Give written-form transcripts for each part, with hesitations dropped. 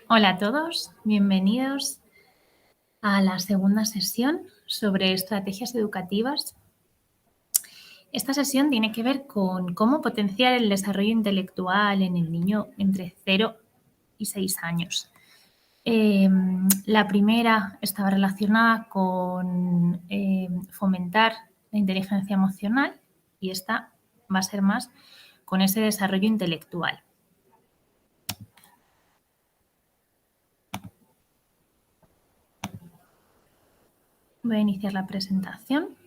Hola a todos, bienvenidos a la segunda sesión sobre estrategias educativas. Esta sesión tiene que ver con cómo potenciar el desarrollo intelectual en el niño entre 0 y 6 años. La primera estaba relacionada con fomentar la inteligencia emocional y esta va a ser más con ese desarrollo intelectual. Voy a iniciar la presentación.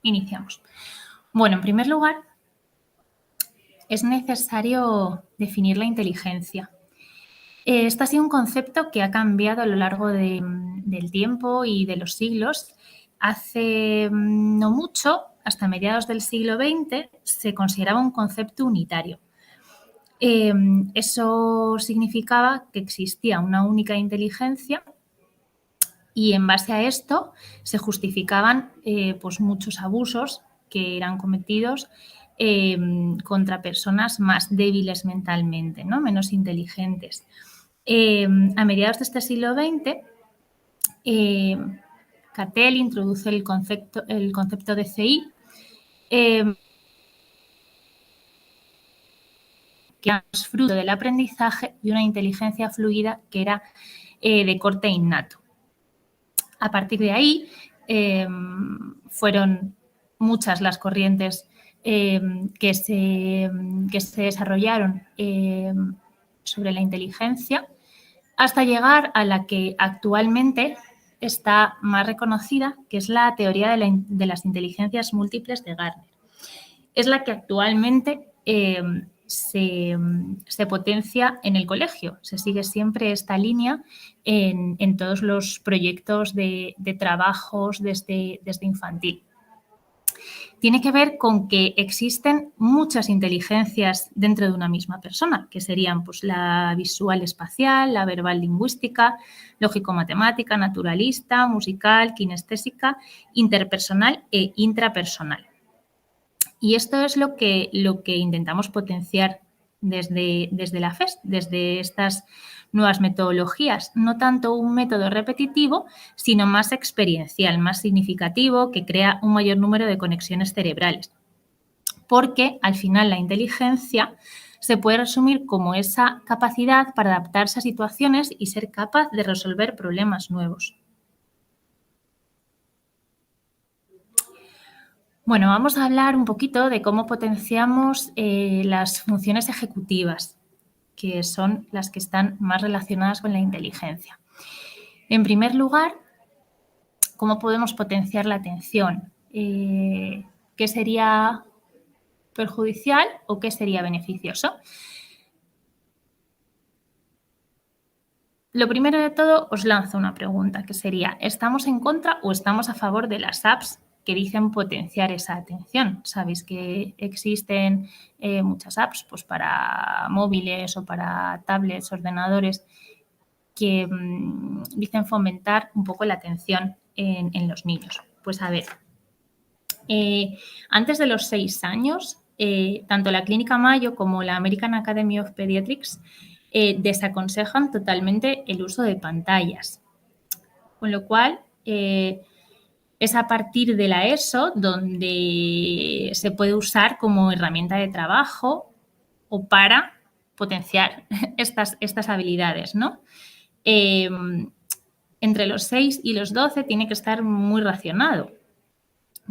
Iniciamos. Bueno, en primer lugar, es necesario definir la inteligencia. Este ha sido un concepto que ha cambiado a lo largo del tiempo y de los siglos. Hace no mucho, hasta mediados del siglo XX, se consideraba un concepto unitario. Eso significaba que existía una única inteligencia y en base a esto se justificaban pues muchos abusos que eran cometidos contra personas más débiles mentalmente, ¿no? Menos inteligentes. A mediados de este siglo XX, Cattell introduce el concepto de CI, que es fruto del aprendizaje y una inteligencia fluida que era de corte innato. A partir de ahí, fueron muchas las corrientes que se desarrollaron sobre la inteligencia, hasta llegar a la que actualmente está más reconocida, que es la teoría de las inteligencias múltiples de Gardner. Es la que actualmente se potencia en el colegio. Se sigue siempre esta línea en todos los proyectos de trabajos desde infantil. Tiene que ver con que existen muchas inteligencias dentro de una misma persona, que serían pues, la visual espacial, la verbal lingüística, lógico-matemática, naturalista, musical, kinestésica, interpersonal e intrapersonal. Y esto es lo que intentamos potenciar desde la FES, desde estas nuevas metodologías. No tanto un método repetitivo, sino más experiencial, más significativo, que crea un mayor número de conexiones cerebrales. Porque al final la inteligencia se puede resumir como esa capacidad para adaptarse a situaciones y ser capaz de resolver problemas nuevos. Bueno, vamos a hablar un poquito de cómo potenciamos las funciones ejecutivas, que son las que están más relacionadas con la inteligencia. En primer lugar, ¿cómo podemos potenciar la atención? ¿Qué sería perjudicial o qué sería beneficioso? Lo primero de todo, os lanzo una pregunta, que sería, ¿estamos en contra o estamos a favor de las apps que dicen potenciar esa atención? Sabéis que existen muchas apps pues, para móviles o para tablets, ordenadores, que dicen fomentar un poco la atención en los niños. Pues a ver, antes de los 6 años, tanto la Clínica Mayo como la American Academy of Pediatrics desaconsejan totalmente el uso de pantallas. Con lo cual, es a partir de la ESO donde se puede usar como herramienta de trabajo o para potenciar estas habilidades, ¿no? Entre los 6 y los 12 tiene que estar muy racionado,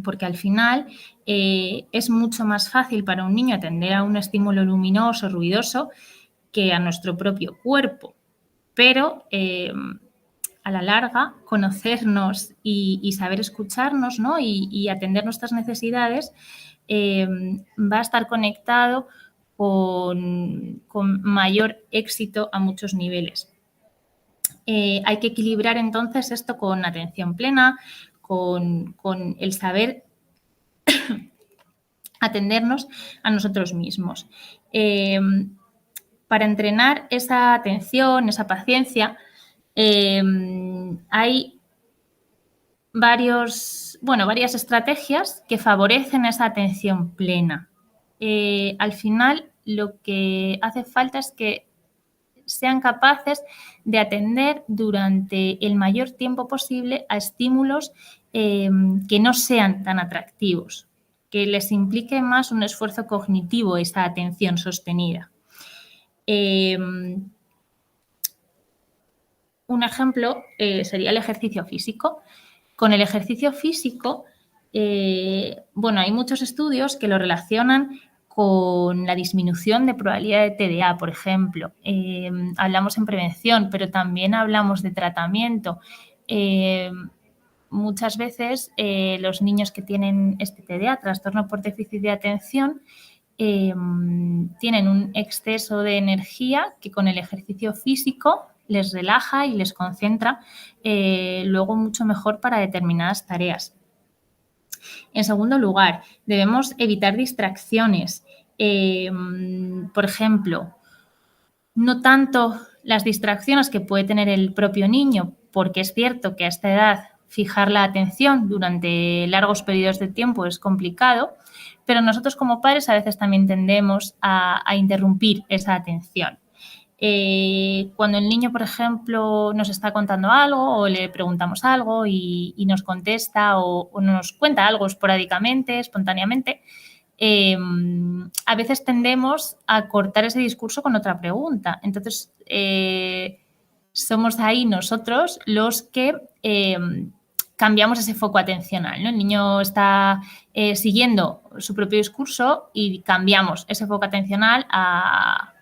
porque al final es mucho más fácil para un niño atender a un estímulo luminoso, ruidoso, que a nuestro propio cuerpo. Pero a la larga, conocernos y saber escucharnos, y atender nuestras necesidades va a estar conectado con mayor éxito a muchos niveles. Hay que equilibrar entonces esto con atención plena, con el saber atendernos a nosotros mismos. Para entrenar esa atención, esa paciencia, hay varias estrategias que favorecen esa atención plena. Al final, lo que hace falta es que sean capaces de atender durante el mayor tiempo posible a estímulos que no sean tan atractivos, que les implique más un esfuerzo cognitivo esa atención sostenida. Un ejemplo sería el ejercicio físico. Con el ejercicio físico, hay muchos estudios que lo relacionan con la disminución de probabilidad de TDA, por ejemplo. Hablamos en prevención, pero también hablamos de tratamiento. Muchas veces los niños que tienen este TDA, trastorno por déficit de atención, tienen un exceso de energía que con el ejercicio físico les relaja y les concentra luego mucho mejor para determinadas tareas. En segundo lugar, debemos evitar distracciones. Por ejemplo, no tanto las distracciones que puede tener el propio niño, porque es cierto que a esta edad fijar la atención durante largos periodos de tiempo es complicado, pero nosotros como padres a veces también tendemos a interrumpir esa atención. Cuando el niño, por ejemplo, nos está contando algo o le preguntamos algo y nos contesta o nos cuenta algo esporádicamente, espontáneamente, a veces tendemos a cortar ese discurso con otra pregunta. Entonces, somos ahí nosotros los que cambiamos ese foco atencional, ¿no? El niño está siguiendo su propio discurso y cambiamos ese foco atencional a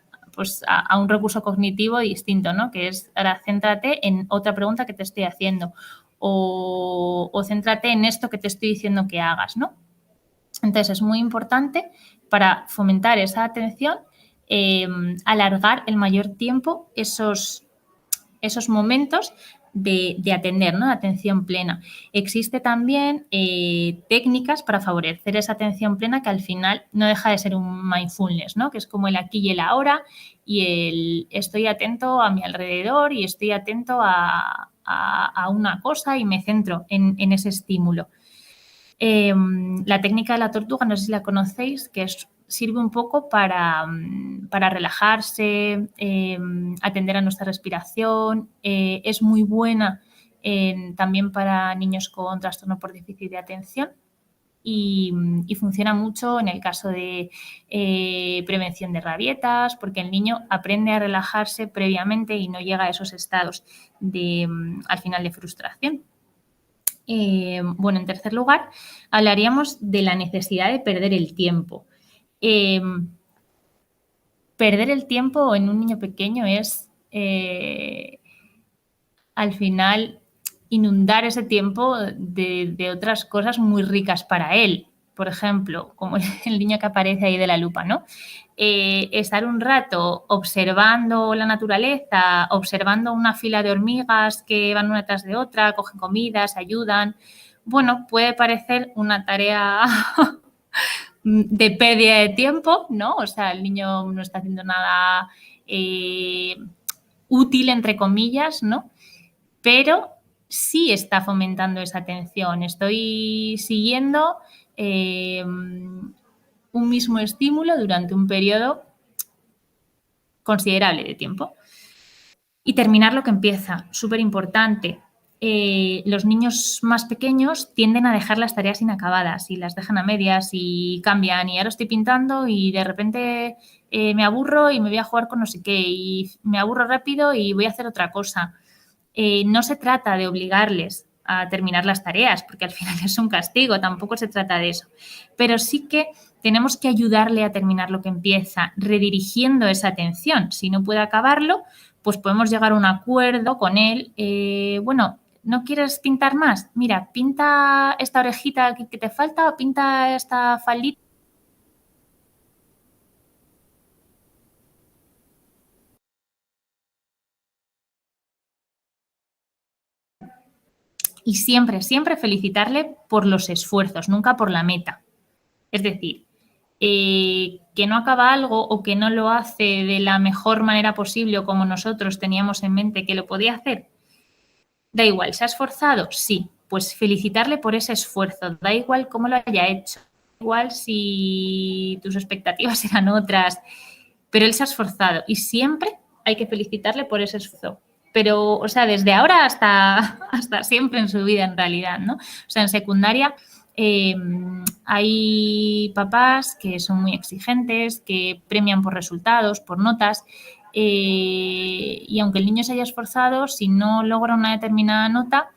un recurso cognitivo distinto, ¿no? Que es, ahora céntrate en otra pregunta que te estoy haciendo o céntrate en esto que te estoy diciendo que hagas, ¿no? Entonces, es muy importante para fomentar esa atención, alargar el mayor tiempo esos momentos de atender, ¿no? De atención plena. Existe también técnicas para favorecer esa atención plena que al final no deja de ser un mindfulness, ¿no? Que es como el aquí y el ahora y el estoy atento a mi alrededor y estoy atento a una cosa y me centro en ese estímulo. La técnica de la tortuga, no sé si la conocéis, que sirve un poco para relajarse, atender a nuestra respiración. Es muy buena también para niños con trastorno por déficit de atención y funciona mucho en el caso de prevención de rabietas, porque el niño aprende a relajarse previamente y no llega a esos estados al final de frustración. En tercer lugar, hablaríamos de la necesidad de perder el tiempo. Perder el tiempo en un niño pequeño es, al final, inundar ese tiempo de otras cosas muy ricas para él. Por ejemplo, como el niño que aparece ahí de la lupa, ¿no? Estar un rato observando la naturaleza, observando una fila de hormigas que van una tras de otra, cogen comida, se ayudan. Bueno, puede parecer una tarea de pérdida de tiempo, ¿no? O sea, el niño no está haciendo nada útil, entre comillas, ¿no? Pero sí está fomentando esa atención. Estoy siguiendo un mismo estímulo durante un periodo considerable de tiempo. Y terminar lo que empieza, súper importante. Los niños más pequeños tienden a dejar las tareas inacabadas y las dejan a medias y cambian y ahora estoy pintando y de repente me aburro y me voy a jugar con no sé qué y me aburro rápido y voy a hacer otra cosa. No se trata de obligarles a terminar las tareas, porque al final es un castigo, tampoco se trata de eso. Pero sí que tenemos que ayudarle a terminar lo que empieza, redirigiendo esa atención. Si no puede acabarlo, pues podemos llegar a un acuerdo con él. ¿No quieres pintar más? Mira, pinta esta orejita aquí que te falta o pinta esta faldita. Y siempre, siempre felicitarle por los esfuerzos, nunca por la meta. Es decir, que no acaba algo o que no lo hace de la mejor manera posible o como nosotros teníamos en mente que lo podía hacer, da igual, ¿se ha esforzado? Sí, pues felicitarle por ese esfuerzo, da igual cómo lo haya hecho, da igual si tus expectativas eran otras, pero él se ha esforzado y siempre hay que felicitarle por ese esfuerzo. Pero, o sea, desde ahora hasta siempre en su vida, en realidad, ¿no? O sea, en secundaria hay papás que son muy exigentes, que premian por resultados, por notas, y aunque el niño se haya esforzado, si no logra una determinada nota,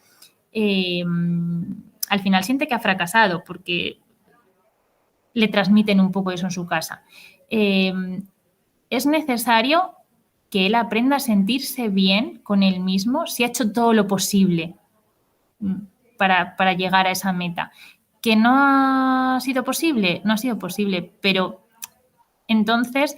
al final siente que ha fracasado porque le transmiten un poco eso en su casa. Es necesario que él aprenda a sentirse bien con él mismo si ha hecho todo lo posible para llegar a esa meta. ¿Que no ha sido posible? No ha sido posible, pero entonces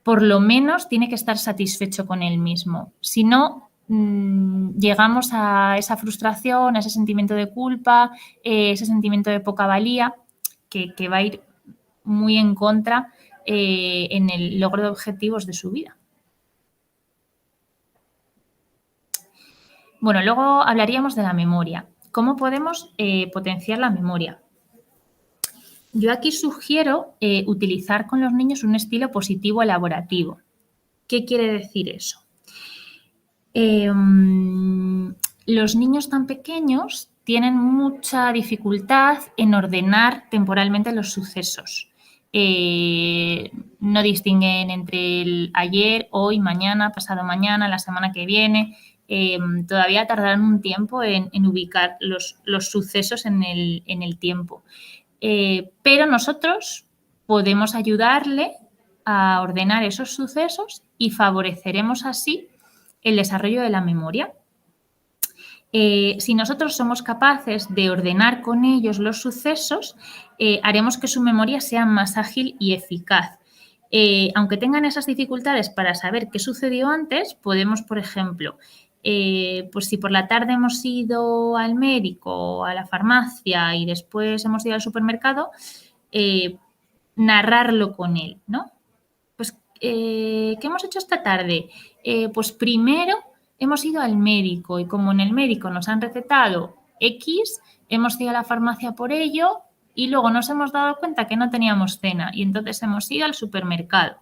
por lo menos tiene que estar satisfecho con él mismo. Si no, llegamos a esa frustración, a ese sentimiento de culpa, ese sentimiento de poca valía, que va a ir muy en contra en el logro de objetivos de su vida. Bueno, luego hablaríamos de la memoria. ¿Cómo podemos potenciar la memoria? Yo aquí sugiero utilizar con los niños un estilo positivo elaborativo. ¿Qué quiere decir eso? Los niños tan pequeños tienen mucha dificultad en ordenar temporalmente los sucesos. No distinguen entre el ayer, hoy, mañana, pasado mañana, la semana que viene. Todavía tardarán un tiempo en ubicar los sucesos en el tiempo. Pero nosotros podemos ayudarle a ordenar esos sucesos y favoreceremos así el desarrollo de la memoria. Si nosotros somos capaces de ordenar con ellos los sucesos, haremos que su memoria sea más ágil y eficaz. Aunque tengan esas dificultades para saber qué sucedió antes, podemos, por ejemplo, pues si por la tarde hemos ido al médico, a la farmacia y después hemos ido al supermercado, narrarlo con él, ¿no? Pues, ¿qué hemos hecho esta tarde? Pues primero hemos ido al médico y como en el médico nos han recetado X, hemos ido a la farmacia por ello y luego nos hemos dado cuenta que no teníamos cena y entonces hemos ido al supermercado,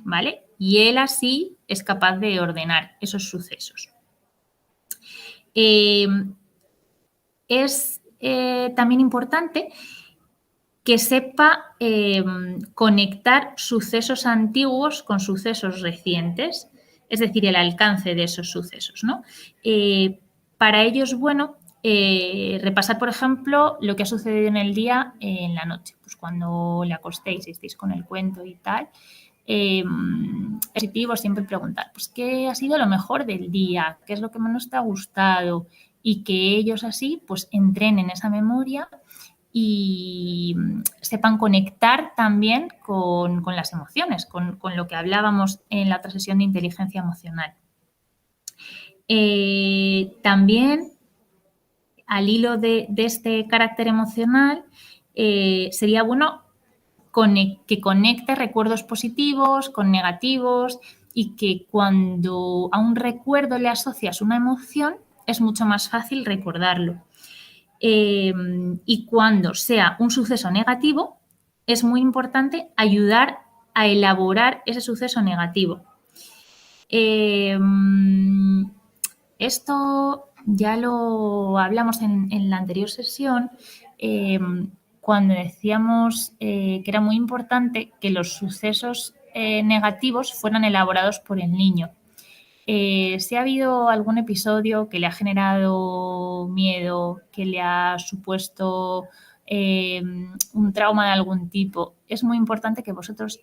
¿vale? Y él así es capaz de ordenar esos sucesos. Es también importante que sepa conectar sucesos antiguos con sucesos recientes, es decir, el alcance de esos sucesos, ¿no? Para ello es bueno repasar, por ejemplo, lo que ha sucedido en el día en la noche, pues cuando le acostéis y estéis con el cuento y tal. Es positivo siempre preguntar, pues, ¿qué ha sido lo mejor del día? ¿Qué es lo que menos te ha gustado? Y que ellos así, pues, entrenen esa memoria y sepan conectar también con las emociones, con lo que hablábamos en la otra sesión de inteligencia emocional. También, al hilo de este carácter emocional, sería bueno que conecte recuerdos positivos con negativos y que cuando a un recuerdo le asocias una emoción, es mucho más fácil recordarlo. Y cuando sea un suceso negativo, es muy importante ayudar a elaborar ese suceso negativo. Esto ya lo hablamos en la anterior sesión, cuando decíamos que era muy importante que los sucesos negativos fueran elaborados por el niño. Si ha habido algún episodio que le ha generado miedo, que le ha supuesto un trauma de algún tipo, es muy importante que vosotros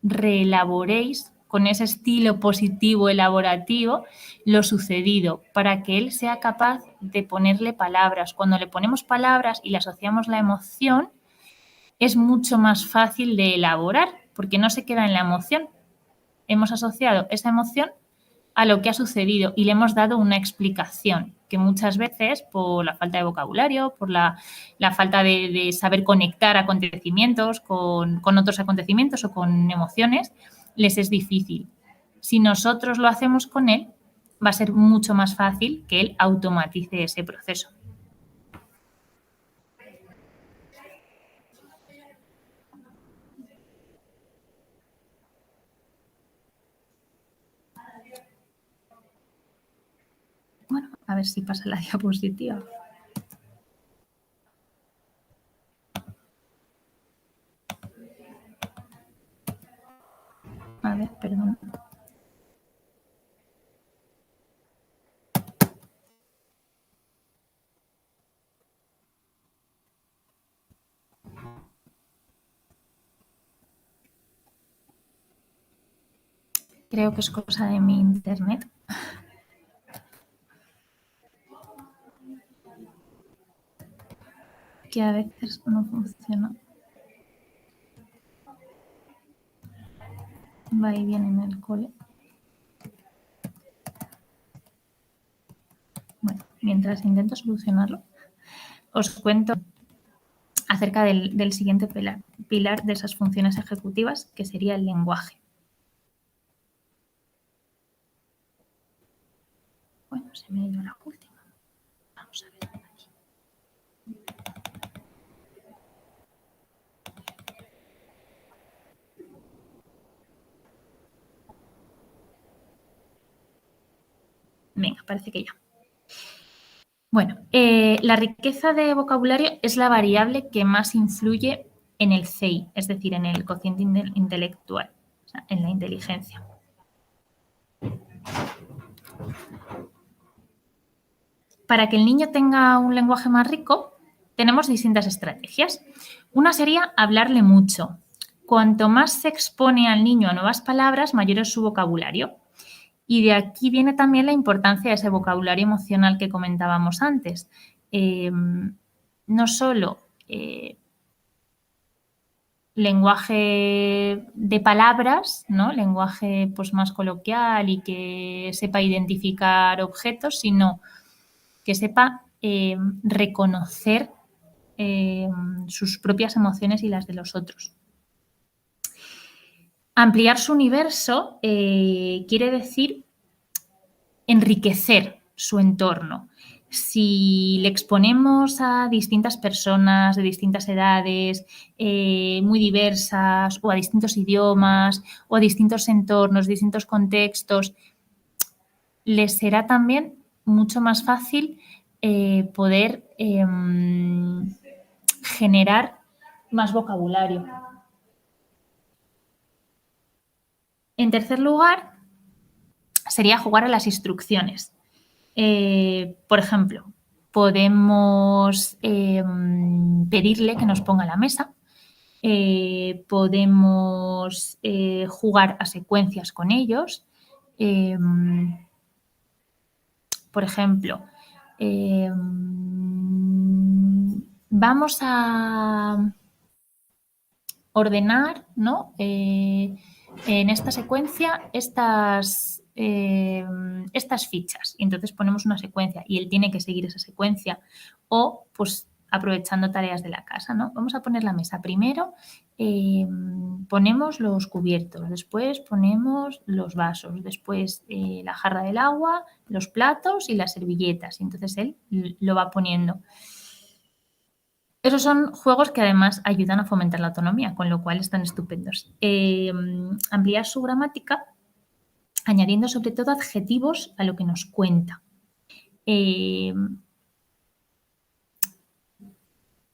reelaboréis con ese estilo positivo elaborativo lo sucedido para que él sea capaz de ponerle palabras. Cuando le ponemos palabras y le asociamos la emoción, es mucho más fácil de elaborar porque no se queda en la emoción. Hemos asociado esa emoción a lo que ha sucedido y le hemos dado una explicación, que muchas veces por la falta de vocabulario, por la falta de saber conectar acontecimientos con otros acontecimientos o con emociones, les es difícil. Si nosotros lo hacemos con él, va a ser mucho más fácil que él automatice ese proceso. Bueno, a ver si pasa la diapositiva. A ver, perdón. Creo que es cosa de mi internet. Que a veces no funciona. Va y viene en el cole. Bueno, mientras intento solucionarlo, os cuento acerca del siguiente pilar de esas funciones ejecutivas, que sería el lenguaje. Bueno, se me ha ido la última. Vamos a ver aquí. Venga, parece que ya. Bueno, la riqueza de vocabulario es la variable que más influye en el CI, es decir, en el cociente intelectual, o sea, en la inteligencia. Para que el niño tenga un lenguaje más rico, tenemos distintas estrategias. Una sería hablarle mucho. Cuanto más se expone al niño a nuevas palabras, mayor es su vocabulario. Y de aquí viene también la importancia de ese vocabulario emocional que comentábamos antes. No solo lenguaje de palabras, ¿no? Lenguaje pues, más coloquial y que sepa identificar objetos, sino que sepa reconocer sus propias emociones y las de los otros. Ampliar su universo quiere decir enriquecer su entorno. Si le exponemos a distintas personas de distintas edades, muy diversas, o a distintos idiomas, o a distintos entornos, distintos contextos, les será también mucho más fácil poder generar más vocabulario. En tercer lugar, sería jugar a las instrucciones. Por ejemplo, podemos pedirle que nos ponga la mesa, podemos jugar a secuencias con ellos. Por ejemplo, vamos a ordenar, ¿no? En esta secuencia estas fichas. Y entonces ponemos una secuencia y él tiene que seguir esa secuencia. O, pues, aprovechando tareas de la casa, ¿no? Vamos a poner la mesa. Primero ponemos los cubiertos, después ponemos los vasos, después la jarra del agua, los platos y las servilletas. Y entonces él lo va poniendo. Esos son juegos que además ayudan a fomentar la autonomía, con lo cual están estupendos. Ampliar su gramática añadiendo sobre todo adjetivos a lo que nos cuenta.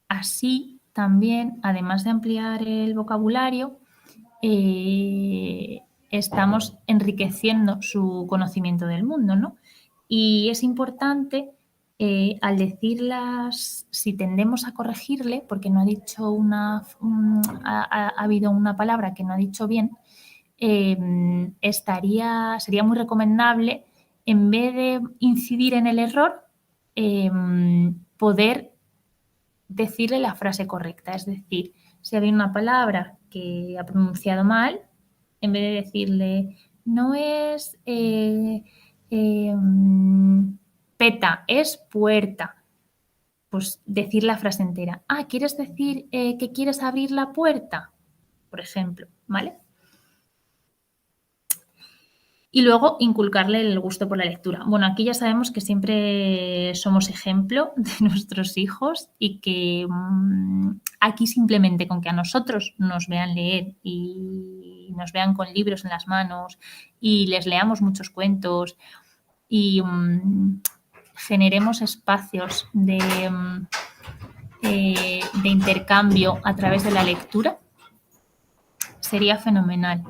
Así también, además de ampliar el vocabulario, estamos enriqueciendo su conocimiento del mundo, ¿no? Y es importante al decirlas, si tendemos a corregirle, porque no ha dicho ha habido una palabra que no ha dicho bien, sería muy recomendable, en vez de incidir en el error, poder decirle la frase correcta. Es decir, si había una palabra que ha pronunciado mal, en vez de decirle no es peta, es puerta. Pues decir la frase entera. Ah, ¿quieres decir que quieres abrir la puerta? Por ejemplo, ¿vale? Y luego inculcarle el gusto por la lectura. Bueno, aquí ya sabemos que siempre somos ejemplo de nuestros hijos y que aquí simplemente con que a nosotros nos vean leer y nos vean con libros en las manos y les leamos muchos cuentos y generemos espacios de intercambio a través de la lectura, sería fenomenal.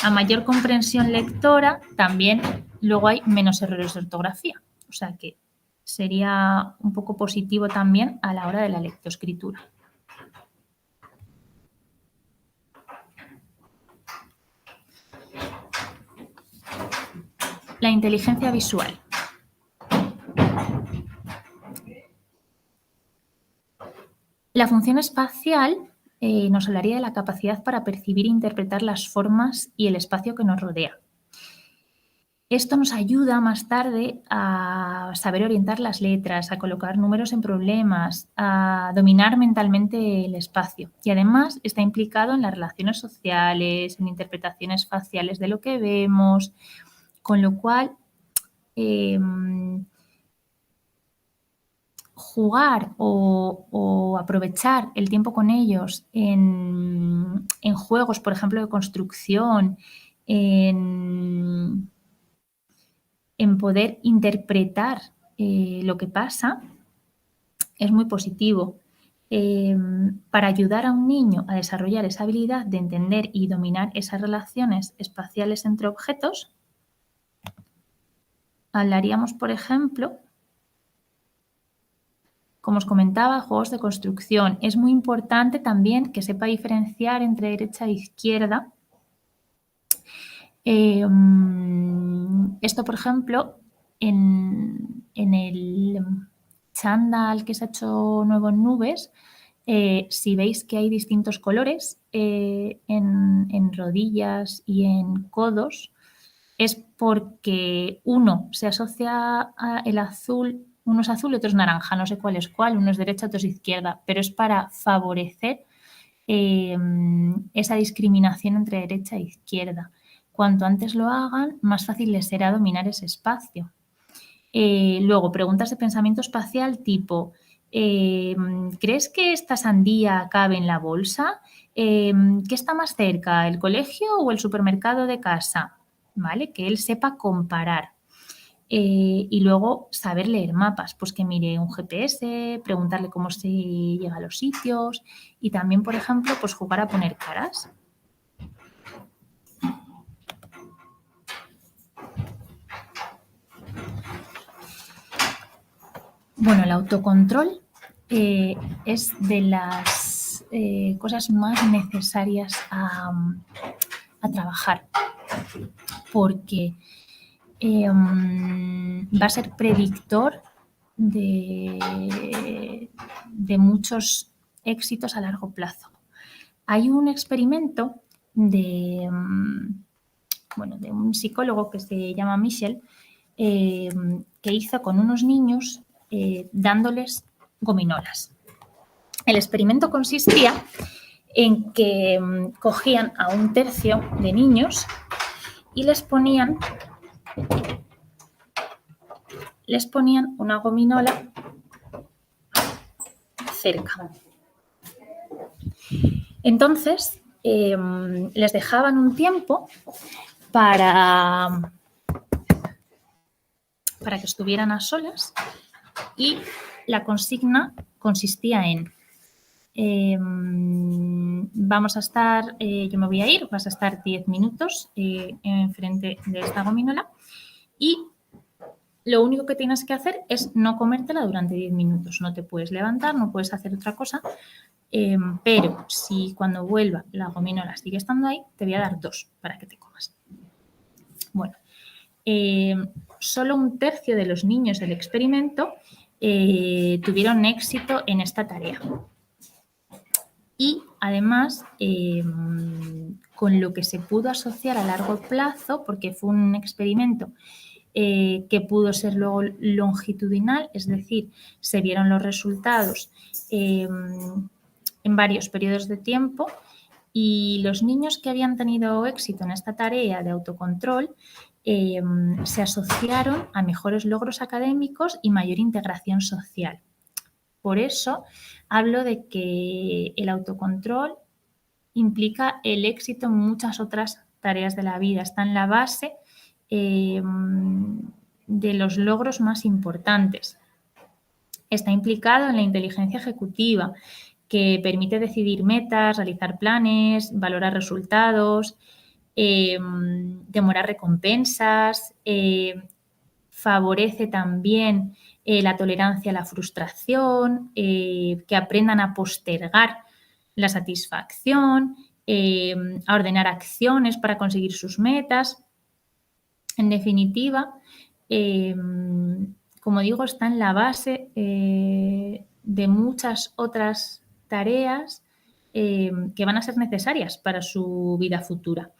A mayor comprensión lectora, también luego hay menos errores de ortografía. O sea que sería un poco positivo también a la hora de la lectoescritura. La inteligencia visual. La función espacial nos hablaría de la capacidad para percibir e interpretar las formas y el espacio que nos rodea. Esto nos ayuda más tarde a saber orientar las letras, a colocar números en problemas, a dominar mentalmente el espacio. Y además está implicado en las relaciones sociales, en interpretaciones faciales de lo que vemos, con lo cual jugar o aprovechar el tiempo con ellos en juegos, por ejemplo, de construcción, en poder interpretar lo que pasa, es muy positivo. Para ayudar a un niño a desarrollar esa habilidad de entender y dominar esas relaciones espaciales entre objetos, hablaríamos, por ejemplo, como os comentaba, juegos de construcción. Es muy importante también que sepa diferenciar entre derecha e izquierda. Esto, por ejemplo, en el chándal que se ha hecho nuevo en nubes, si veis que hay distintos colores en rodillas y en codos, es porque uno se asocia el azul, uno es azul y otro es naranja, no sé cuál es cuál, uno es derecha, otro es izquierda, pero es para favorecer esa discriminación entre derecha e izquierda. Cuanto antes lo hagan, más fácil les será dominar ese espacio. Luego, preguntas de pensamiento espacial tipo, ¿crees que esta sandía cabe en la bolsa? ¿Qué está más cerca, el colegio o el supermercado de casa? ¿Vale? Que él sepa comparar. Y luego saber leer mapas, pues que mire un GPS, preguntarle cómo se llega a los sitios y también, por ejemplo, pues jugar a poner caras. Bueno, el autocontrol es de las cosas más necesarias a trabajar porque va a ser predictor de muchos éxitos a largo plazo. Hay un experimento de un psicólogo que se llama Michel, que hizo con unos niños dándoles gominolas. El experimento consistía en que cogían a un tercio de niños y les ponían una gominola cerca. Entonces, les dejaban un tiempo para que estuvieran a solas y la consigna consistía en vamos a estar, yo me voy a ir, vas a estar 10 minutos enfrente de esta gominola y lo único que tienes que hacer es no comértela durante 10 minutos. No te puedes levantar, no puedes hacer otra cosa, pero si cuando vuelva la gominola sigue estando ahí, te voy a dar 2 para que te comas. Bueno, solo un tercio de los niños del experimento tuvieron éxito en esta tarea. Y además con lo que se pudo asociar a largo plazo, porque fue un experimento que pudo ser luego longitudinal, es decir, se vieron los resultados en varios periodos de tiempo y los niños que habían tenido éxito en esta tarea de autocontrol se asociaron a mejores logros académicos y mayor integración social. Por eso hablo de que el autocontrol implica el éxito en muchas otras tareas de la vida, está en la base de los logros más importantes. Está implicado en la inteligencia ejecutiva, que permite decidir metas, realizar planes, valorar resultados, demorar recompensas, favorece también la tolerancia a la frustración, que aprendan a postergar la satisfacción, a ordenar acciones para conseguir sus metas. En definitiva, como digo, está en la base de muchas otras tareas que van a ser necesarias para su vida futura.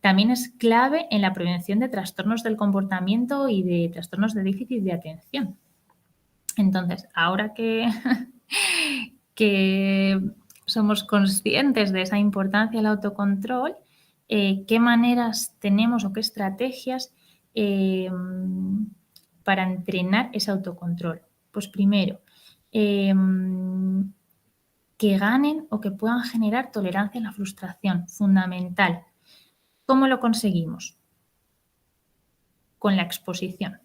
También es clave en la prevención de trastornos del comportamiento y de trastornos de déficit de atención. Entonces, ahora que, que somos conscientes de esa importancia del autocontrol, ¿qué maneras tenemos o qué estrategias para entrenar ese autocontrol? Pues primero, que ganen o que puedan generar tolerancia a la frustración, fundamental. ¿Cómo lo conseguimos? Con la exposición,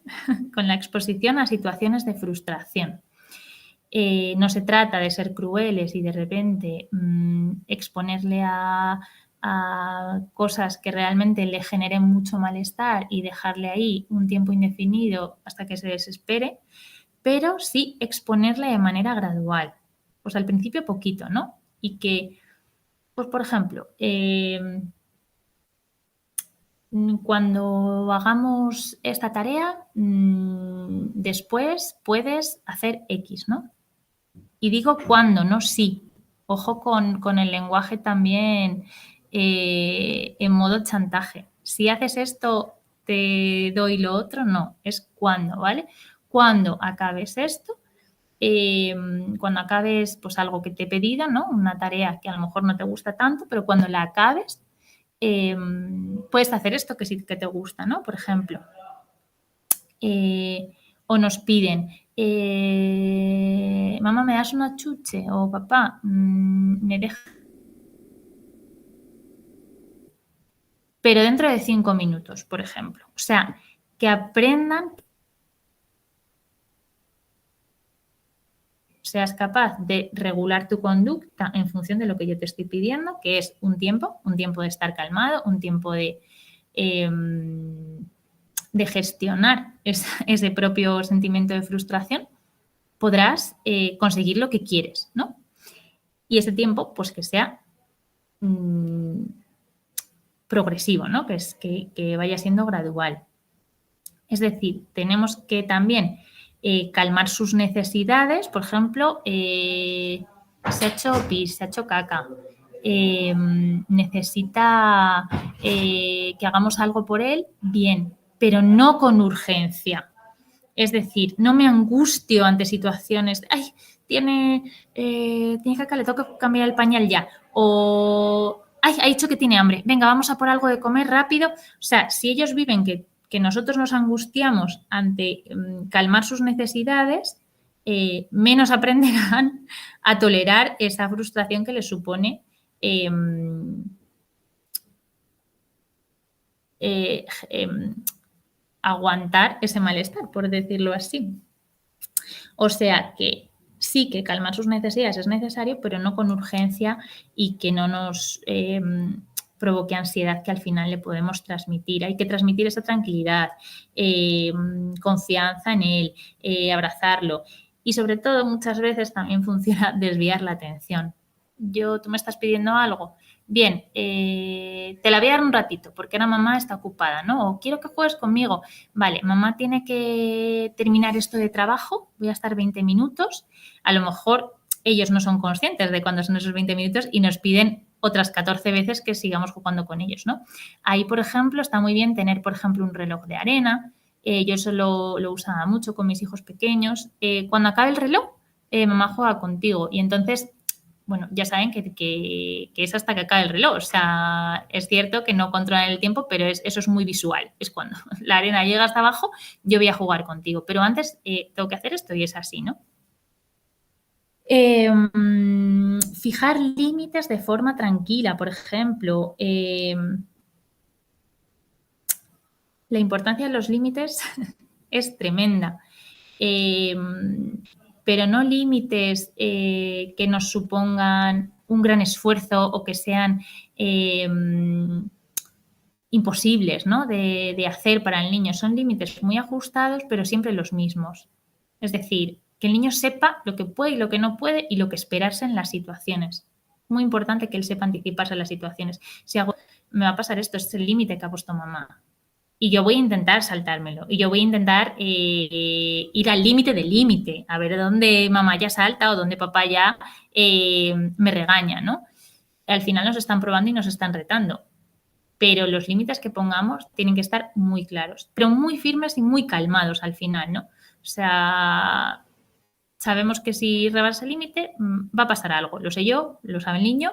con la exposición a situaciones de frustración. No se trata de ser crueles y de repente exponerle a cosas que realmente le generen mucho malestar y dejarle ahí un tiempo indefinido hasta que se desespere, pero sí exponerle de manera gradual. Pues al principio poquito, ¿no? Y que, pues por ejemplo, cuando hagamos esta tarea, después puedes hacer X, ¿no? Y digo cuándo, no sí. Ojo con el lenguaje también en modo chantaje. Si haces esto, te doy lo otro, no. Es cuándo, ¿vale? Cuando acabes esto, cuando acabes pues algo que te he pedido, ¿no? Una tarea que a lo mejor no te gusta tanto, pero cuando la acabes, puedes hacer esto que sí que te gusta, ¿no? Por ejemplo, o nos piden, mamá, ¿me das una chuche? O papá, ¿me dejas? Pero dentro de 5 minutos, por ejemplo. O sea, que aprendan, seas capaz de regular tu conducta en función de lo que yo te estoy pidiendo, que es un tiempo de estar calmado, un tiempo de gestionar ese propio sentimiento de frustración, podrás conseguir lo que quieres, ¿no? Y ese tiempo, pues que sea progresivo, ¿no? Que vaya siendo gradual. Es decir, tenemos que también calmar sus necesidades. Por ejemplo, se ha hecho pis, se ha hecho caca, necesita que hagamos algo por él, bien, pero no con urgencia. Es decir, no me angustio ante situaciones, ay, tiene caca, le tengo que cambiar el pañal ya. O, ay, ha dicho que tiene hambre, venga, vamos a por algo de comer rápido. O sea, si ellos viven que nosotros nos angustiamos ante calmar sus necesidades, menos aprenderán a tolerar esa frustración que les supone aguantar ese malestar, por decirlo así. O sea que sí que calmar sus necesidades es necesario, pero no con urgencia y que no nos provoque ansiedad que al final le podemos transmitir. Hay que transmitir esa tranquilidad, confianza en él, abrazarlo. Y sobre todo muchas veces también funciona desviar la atención. Tú me estás pidiendo algo. Bien, te la voy a dar un ratito porque ahora mamá está ocupada, ¿no? O quiero que juegues conmigo. Vale, mamá tiene que terminar esto de trabajo, voy a estar 20 minutos. A lo mejor ellos no son conscientes de cuándo son esos 20 minutos y nos piden otras 14 veces que sigamos jugando con ellos, ¿no? Ahí, por ejemplo, está muy bien tener, por ejemplo, un reloj de arena. Yo eso lo usaba mucho con mis hijos pequeños. Cuando acabe el reloj, mamá juega contigo. Y entonces, bueno, ya saben que es hasta que acabe el reloj. O sea, es cierto que no controlan el tiempo, pero eso es muy visual. Es cuando la arena llega hasta abajo, yo voy a jugar contigo. Pero antes tengo que hacer esto y es así, ¿no? Fijar límites de forma tranquila, por ejemplo. La importancia de los límites es tremenda. Pero no límites que nos supongan un gran esfuerzo o que sean imposibles, ¿no? de hacer para el niño. Son límites muy ajustados, pero siempre los mismos. Es decir, que el niño sepa lo que puede y lo que no puede y lo que esperarse en las situaciones. Muy importante que él sepa anticiparse a las situaciones. Si hago, me va a pasar esto, este es el límite que ha puesto mamá. Y yo voy a intentar saltármelo. Y yo voy a intentar ir al límite del límite, a ver dónde mamá ya salta o dónde papá ya me regaña, ¿no? Al final nos están probando y nos están retando. Pero los límites que pongamos tienen que estar muy claros, pero muy firmes y muy calmados al final, ¿no? O sea, sabemos que si rebasa el límite va a pasar algo. Lo sé yo, lo sabe el niño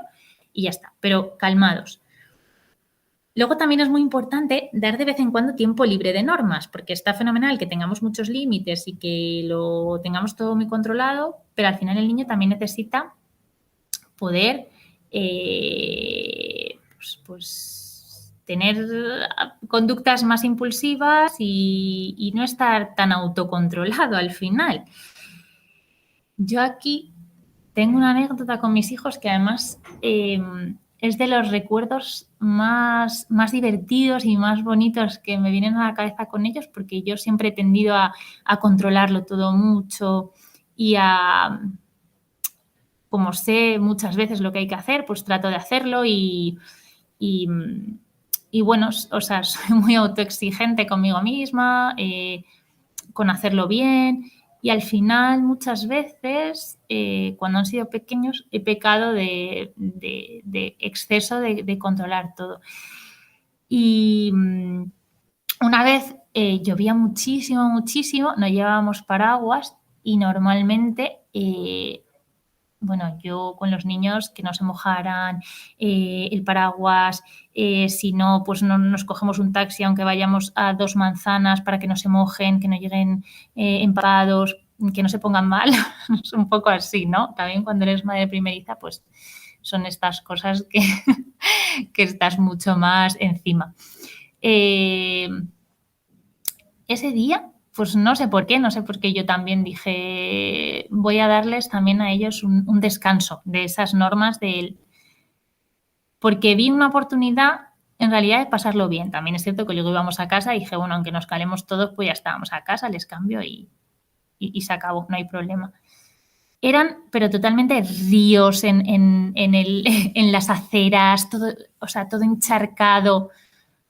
y ya está, pero calmados. Luego también es muy importante dar de vez en cuando tiempo libre de normas, porque está fenomenal que tengamos muchos límites y que lo tengamos todo muy controlado, pero al final el niño también necesita poder pues tener conductas más impulsivas y no estar tan autocontrolado al final. Yo aquí tengo una anécdota con mis hijos que además es de los recuerdos más divertidos y más bonitos que me vienen a la cabeza con ellos, porque yo siempre he tendido a controlarlo todo mucho y como sé muchas veces lo que hay que hacer, pues trato de hacerlo y bueno, o sea, soy muy autoexigente conmigo misma, con hacerlo bien. Y al final, muchas veces, cuando han sido pequeños, he pecado de exceso de controlar todo. Y una vez llovía muchísimo, muchísimo, no llevábamos paraguas y normalmente, bueno, yo con los niños que no se mojaran, el paraguas, si no, pues no nos cogemos un taxi aunque vayamos a 2 manzanas para que no se mojen, que no lleguen empapados, que no se pongan mal. Es un poco así, ¿no? También cuando eres madre primeriza, pues son estas cosas que, que estás mucho más encima. Ese día, pues no sé por qué yo también dije, voy a darles también a ellos un descanso de esas normas porque vi una oportunidad en realidad de pasarlo bien. También es cierto que luego íbamos a casa y dije, bueno, aunque nos calemos todos, pues ya estábamos a casa, les cambio y se acabó, no hay problema. Eran, pero totalmente ríos en las aceras, todo, o sea, todo encharcado.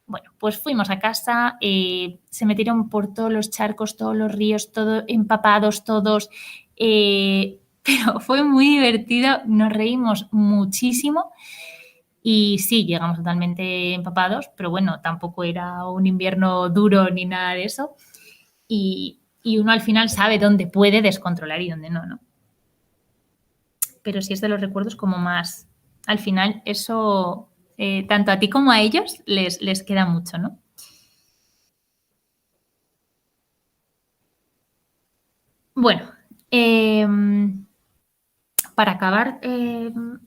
Bueno, pues fuimos a casa, se metieron por todos los charcos, todos los ríos, todos empapados, todos. Pero fue muy divertido, nos reímos muchísimo y sí, llegamos totalmente empapados, pero bueno, tampoco era un invierno duro ni nada de eso. Y uno al final sabe dónde puede descontrolar y dónde no, ¿no? Pero sí es de los recuerdos como más, al final eso, tanto a ti como a ellos les queda mucho, ¿no? Bueno, para acabar en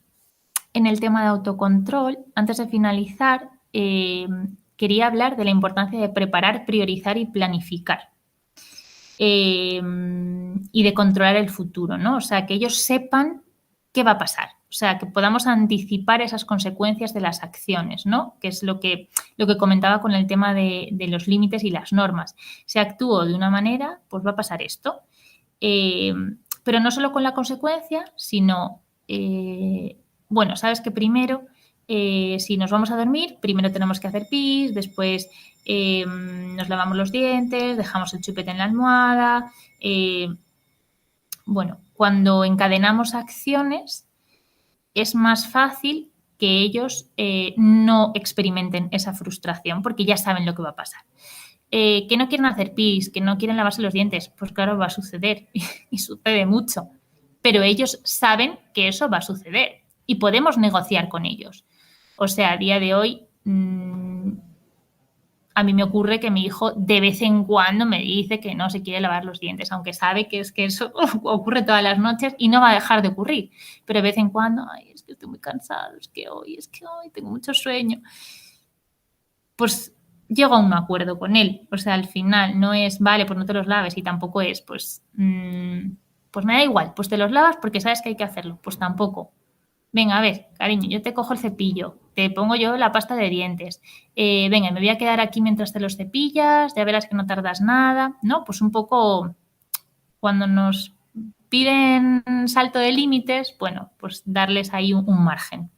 el tema de autocontrol, antes de finalizar, quería hablar de la importancia de preparar, priorizar y planificar. Y de controlar el futuro, ¿no? O sea, que ellos sepan qué va a pasar. O sea, que podamos anticipar esas consecuencias de las acciones, ¿no? Que es lo que comentaba con el tema de los límites y las normas. Si actúo de una manera, pues va a pasar esto. Pero no solo con la consecuencia, sino, bueno, sabes que primero, si nos vamos a dormir, primero tenemos que hacer pis, después nos lavamos los dientes, dejamos el chupete en la almohada. Bueno, cuando encadenamos acciones es más fácil que ellos no experimenten esa frustración porque ya saben lo que va a pasar. Que no quieren hacer pis, que no quieren lavarse los dientes, pues claro, va a suceder y sucede mucho. Pero ellos saben que eso va a suceder y podemos negociar con ellos. O sea, a día de hoy a mí me ocurre que mi hijo de vez en cuando me dice que no se quiere lavar los dientes, aunque sabe que es que eso ocurre todas las noches y no va a dejar de ocurrir. Pero de vez en cuando, ay, es que estoy muy cansado, es que hoy tengo mucho sueño. Pues llego a un acuerdo con él. O sea, al final no es, vale, pues no te los laves y tampoco es, pues me da igual, pues te los lavas porque sabes que hay que hacerlo. Pues tampoco. Venga, a ver, cariño, yo te cojo el cepillo, te pongo yo la pasta de dientes. Venga, me voy a quedar aquí mientras te los cepillas, ya verás que no tardas nada. No, pues un poco cuando nos piden salto de límites, bueno, pues darles ahí un margen.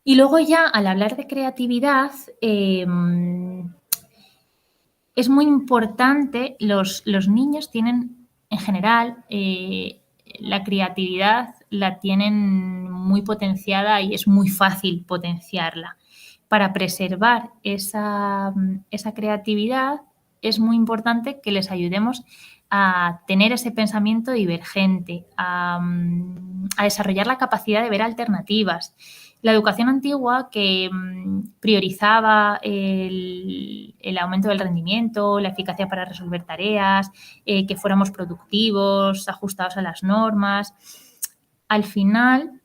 Y luego ya, al hablar de creatividad, es muy importante, los niños tienen, en general, la creatividad la tienen muy potenciada y es muy fácil potenciarla. Para preservar esa creatividad es muy importante que les ayudemos a tener ese pensamiento divergente, a desarrollar la capacidad de ver alternativas. La educación antigua que priorizaba el aumento del rendimiento, la eficacia para resolver tareas, que fuéramos productivos, ajustados a las normas, al final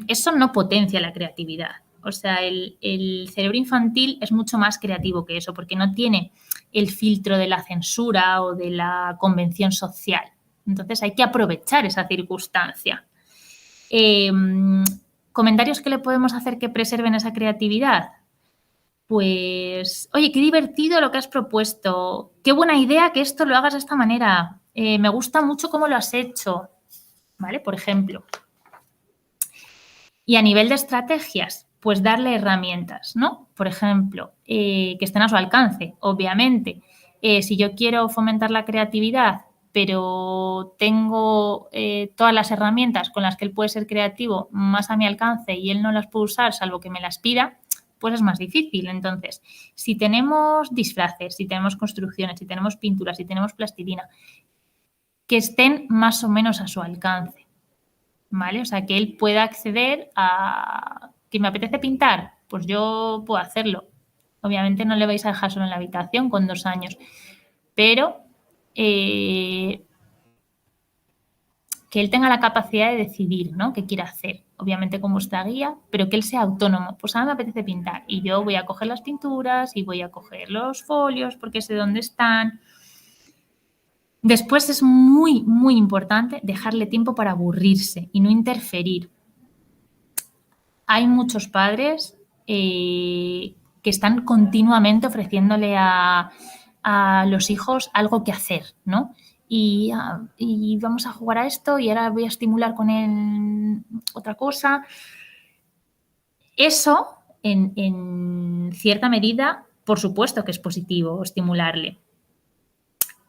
eso no potencia la creatividad. O sea, el cerebro infantil es mucho más creativo que eso, porque no tiene el filtro de la censura o de la convención social. Entonces hay que aprovechar esa circunstancia. ¿Comentarios que le podemos hacer que preserven esa creatividad? Pues, oye, qué divertido lo que has propuesto. Qué buena idea que esto lo hagas de esta manera. Me gusta mucho cómo lo has hecho. ¿Vale? Por ejemplo. Y a nivel de estrategias, pues darle herramientas, ¿no? Por ejemplo, que estén a su alcance, obviamente. Si yo quiero fomentar la creatividad, pero tengo todas las herramientas con las que él puede ser creativo más a mi alcance y él no las puede usar salvo que me las pida, pues es más difícil. Entonces, si tenemos disfraces, si tenemos construcciones, si tenemos pinturas, si tenemos plastilina, que estén más o menos a su alcance, ¿vale? O sea, que él pueda acceder a... ¿Que me apetece pintar? Pues yo puedo hacerlo. Obviamente no le vais a dejar solo en la habitación con 2 años, pero que él tenga la capacidad de decidir, ¿no? Qué quiere hacer, obviamente con vuestra guía, pero que él sea autónomo. Pues a mí me apetece pintar y yo voy a coger las pinturas y voy a coger los folios porque sé dónde están. Después es muy, muy importante dejarle tiempo para aburrirse y no interferir. Hay muchos padres que están continuamente ofreciéndole a los hijos algo que hacer, ¿no? Y vamos a jugar a esto y ahora voy a estimular con él otra cosa. Eso, en cierta medida, por supuesto que es positivo estimularle.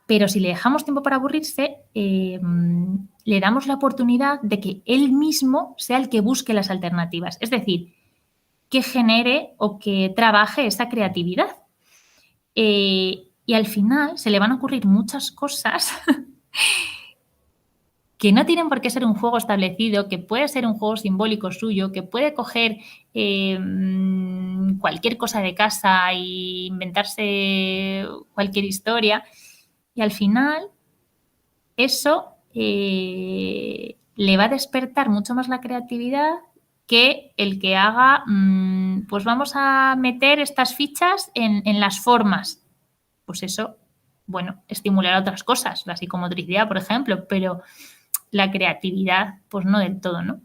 Pero si le dejamos tiempo para aburrirse, le damos la oportunidad de que él mismo sea el que busque las alternativas. Es decir, que genere o que trabaje esa creatividad. Y al final se le van a ocurrir muchas cosas que no tienen por qué ser un juego establecido, que puede ser un juego simbólico suyo, que puede coger cualquier cosa de casa e inventarse cualquier historia. Y al final eso le va a despertar mucho más la creatividad que el que haga, pues vamos a meter estas fichas en las formas. Pues eso, bueno, estimular otras cosas, la psicomotricidad, por ejemplo, pero la creatividad, pues no del todo, ¿no?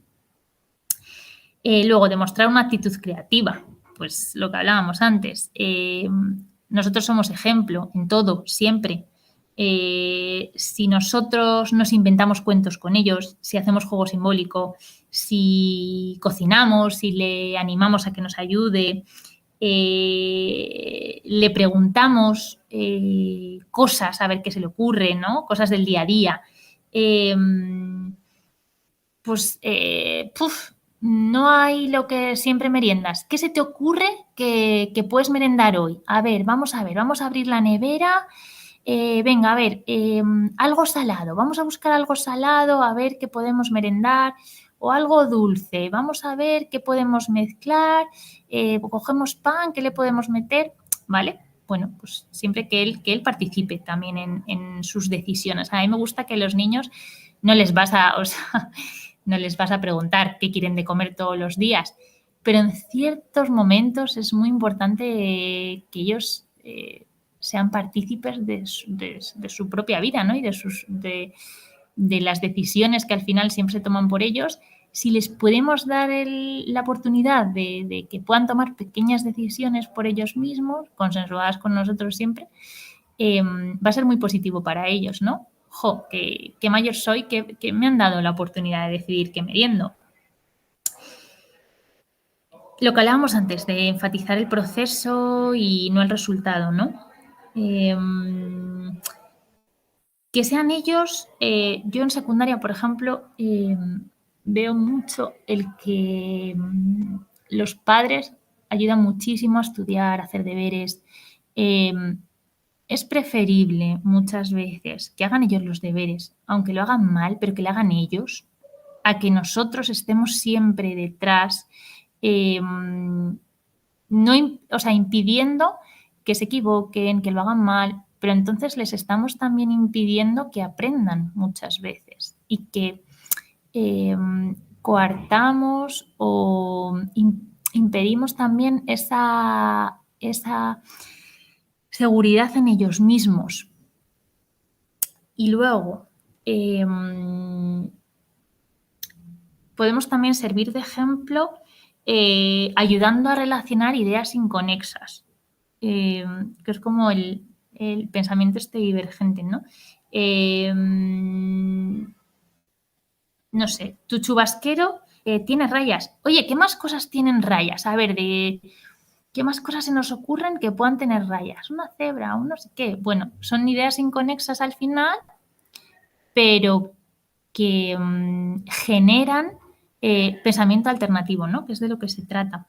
Luego, demostrar una actitud creativa, pues lo que hablábamos antes. Nosotros somos ejemplo en todo, siempre. Si nosotros nos inventamos cuentos con ellos, si hacemos juego simbólico, si cocinamos, si le animamos a que nos ayude, le preguntamos cosas a ver qué se le ocurre, ¿no? Cosas del día a día. no hay lo que siempre meriendas. ¿Qué se te ocurre que puedes merendar hoy? A ver, vamos a abrir la nevera. Venga, a ver, algo salado. Vamos a buscar algo salado, a ver qué podemos merendar. O algo dulce. Vamos a ver qué podemos mezclar. Cogemos pan, ¿qué le podemos meter? ¿Vale? Bueno, pues siempre que él participe también en sus decisiones. A mí me gusta que los niños no les vas a, o sea, no les vas a preguntar qué quieren de comer todos los días, pero en ciertos momentos es muy importante que ellos sean partícipes de su propia vida, ¿no? Y de las decisiones que al final siempre se toman por ellos. Si les podemos dar la oportunidad de que puedan tomar pequeñas decisiones por ellos mismos, consensuadas con nosotros siempre, va a ser muy positivo para ellos, ¿no? Jo, que mayor soy, que me han dado la oportunidad de decidir qué meriendo. Lo que hablábamos antes, de enfatizar el proceso y no el resultado, ¿no? Que sean ellos, yo en secundaria, por ejemplo, veo mucho el que los padres ayudan muchísimo a estudiar, a hacer deberes. Es preferible muchas veces que hagan ellos los deberes, aunque lo hagan mal, pero que lo hagan ellos, a que nosotros estemos siempre detrás, no, o sea, impidiendo que se equivoquen, que lo hagan mal, pero entonces les estamos también impidiendo que aprendan muchas veces y que coartamos o impedimos también esa seguridad en ellos mismos. Y luego, podemos también servir de ejemplo ayudando a relacionar ideas inconexas, que es como el pensamiento divergente, ¿no? No sé, tu chubasquero tiene rayas. Oye, ¿qué más cosas tienen rayas? A ver, ¿qué más cosas se nos ocurren que puedan tener rayas? Una cebra, un no sé qué. Bueno, son ideas inconexas al final, pero que generan pensamiento alternativo, ¿no? Que es de lo que se trata.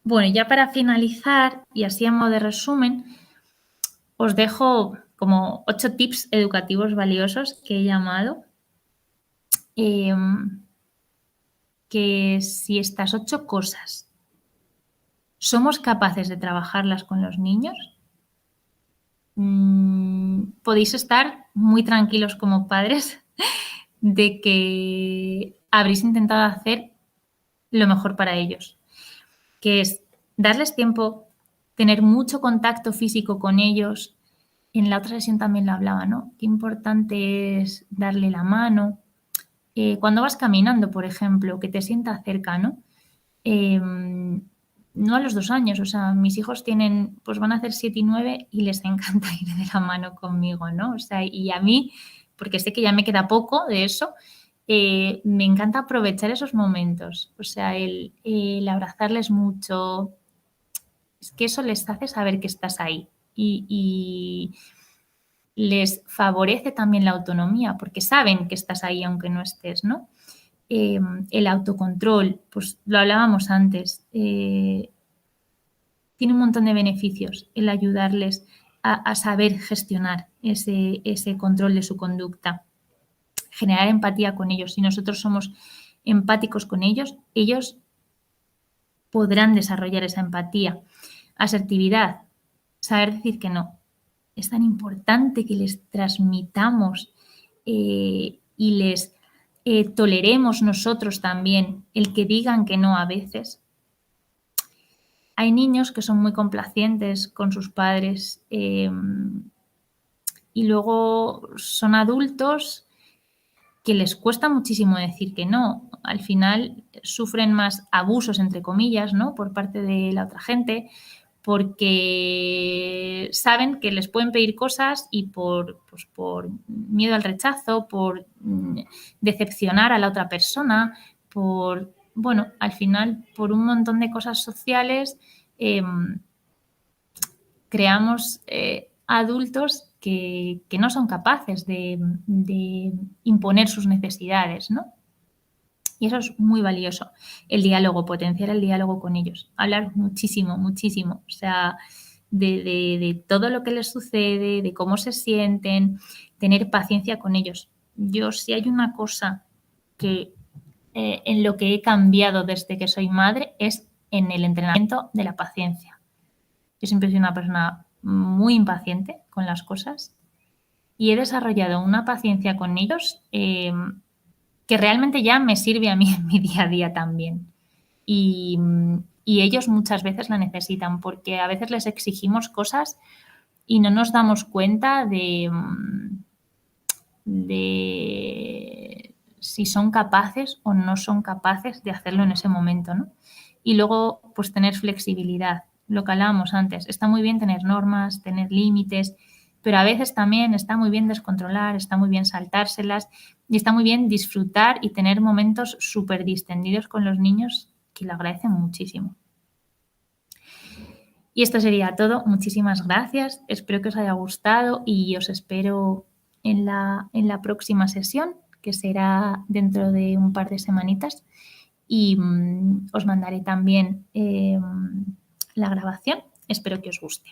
Bueno, ya para finalizar, y así a modo de resumen, os dejo como 8 tips educativos valiosos que he llamado. Que si estas 8 cosas somos capaces de trabajarlas con los niños, podéis estar muy tranquilos como padres de que habréis intentado hacer lo mejor para ellos, que es darles tiempo, tener mucho contacto físico con ellos. En la otra sesión también lo hablaba, ¿no? Qué importante es darle la mano. Cuando vas caminando, por ejemplo, que te sienta cerca, ¿no? No a los 2 años, o sea, mis hijos tienen, pues van a hacer 7 y 9 y les encanta ir de la mano conmigo, ¿no? O sea, y a mí, porque sé que ya me queda poco de eso, me encanta aprovechar esos momentos, o sea, el abrazarles mucho, es que eso les hace saber que estás ahí y les favorece también la autonomía, porque saben que estás ahí aunque no estés, ¿no? El autocontrol, pues lo hablábamos antes, tiene un montón de beneficios el ayudarles a saber gestionar ese control de su conducta, generar empatía con ellos. Si nosotros somos empáticos con ellos, ellos podrán desarrollar esa empatía. Asertividad, saber decir que no. Es tan importante que les transmitamos y les toleremos nosotros también el que digan que no a veces. Hay niños que son muy complacientes con sus padres y luego son adultos que les cuesta muchísimo decir que no. Al final sufren más abusos, entre comillas, ¿no? Por parte de la otra gente, porque saben que les pueden pedir cosas y por miedo al rechazo, por decepcionar a la otra persona, bueno, al final por un montón de cosas sociales creamos adultos que no son capaces de imponer sus necesidades, ¿no? Y eso es muy valioso. El diálogo, potenciar el diálogo con ellos. Hablar muchísimo, muchísimo. O sea, de todo lo que les sucede, de cómo se sienten, tener paciencia con ellos. Yo, si hay una cosa que en lo que he cambiado desde que soy madre, es en el entrenamiento de la paciencia. Yo siempre he sido una persona muy impaciente con las cosas y he desarrollado una paciencia con ellos que realmente ya me sirve a mí en mi día a día también. Y ellos muchas veces la necesitan porque a veces les exigimos cosas y no nos damos cuenta de si son capaces o no son capaces de hacerlo en ese momento, ¿no? Y luego, pues tener flexibilidad, lo que hablábamos antes. Está muy bien tener normas, tener límites, pero a veces también está muy bien descontrolar, está muy bien saltárselas y está muy bien disfrutar y tener momentos súper distendidos con los niños que lo agradecen muchísimo. Y esto sería todo. Muchísimas gracias. Espero que os haya gustado y os espero en la próxima sesión, que será dentro de un par de semanitas. Y os mandaré también la grabación. Espero que os guste.